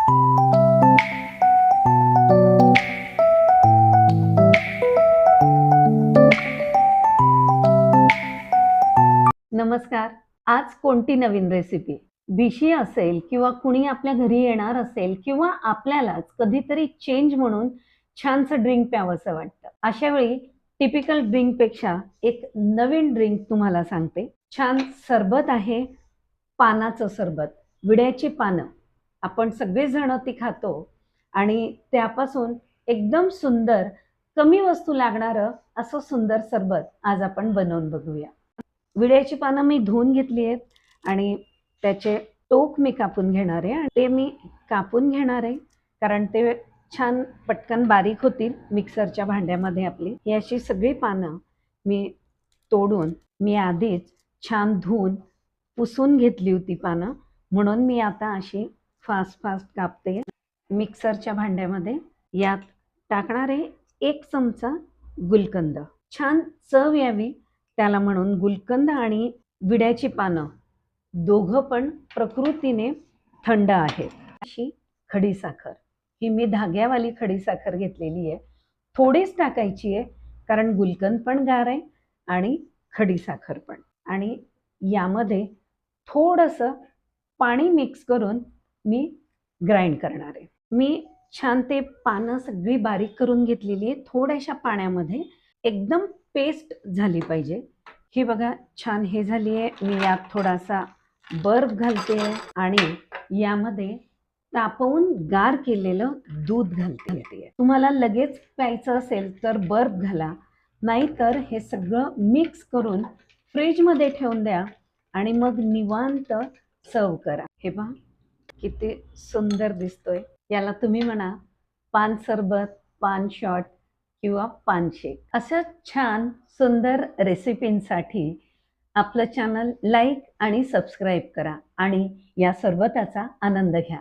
नमस्कार. आज कोणती नवीन रेसिपी? भिशी असेल किंवा कुणी आपल्या घरी येणार असेल किंवा आपल्यालाच कधीतरी चेंज म्हणून छानसं ड्रिंक प्यावंसं वाटतं. अशा वेळी टिपिकल ड्रिंकपेक्षा एक नवीन ड्रिंक तुम्हाला सांगते. छान सरबत आहे, पानाचं सरबत. विड्याची पानं. आपण सगळेजण ती खातो आणि त्यापासून एकदम सुंदर, कमी वस्तू लागणारं असं सुंदर सरबत आज आपण बनवून बघूया. विड्याची पानं मी धुवून घेतली आहेत आणि त्याचे टोक मी कापून घेणार आहे आणि ते मी कापून घेणार आहे कारण ते छान पटकन बारीक होतील मिक्सरच्या भांड्यामध्ये आपली. ही अशी सगळी पानं मी तोडून मी आधीच छान धुवून पुसून घेतली होती पानं, म्हणून मी आता अशी फास्ट कापते. मिक्सरच्या भांड्यामध्ये यात टाकणार आहे 1 चमचा गुलकंद. छान चव यावी त्याला म्हणून गुलकंद आणि विड्याची पानं दोघं पण प्रकृतीने थंड आहेत. अशी खडीसाखर, ही मी धाग्यावाली खडीसाखर घेतलेली आहे. थोडीच टाकायची आहे कारण गुलकंद पण गार आहे आणि खडीसाखर पण. आणि यामध्ये थोडंसं पाणी मिक्स करून मी ग्राइंड करणार आहे. मी छान ते पानं सगळी बारीक करून घेतलेली आहे. थोड्याशा पाण्यामध्ये एकदम पेस्ट झाली पाहिजे. ही बघा छान हे झाली आहे. मी यात थोडासा बर्फ घालते आणि यामध्ये तापवून गार केलेलं दूध घालते. तुम्हाला लगेच प्यायचं असेल तर बर्फ घाला, नाहीतर हे सगळं मिक्स करून फ्रीजमध्ये ठेवून द्या आणि मग निवांत सर्व करा. हे पहा किती सुंदर दिसतोय. याला तुम्ही म्हणा पान सरबत, पान शॉट किंवा पान शेक. असं छान सुंदर रेसिपींसाठी आपलं चॅनल लाईक आणि सबस्क्राईब करा आणि या सरबताचा आनंद घ्या.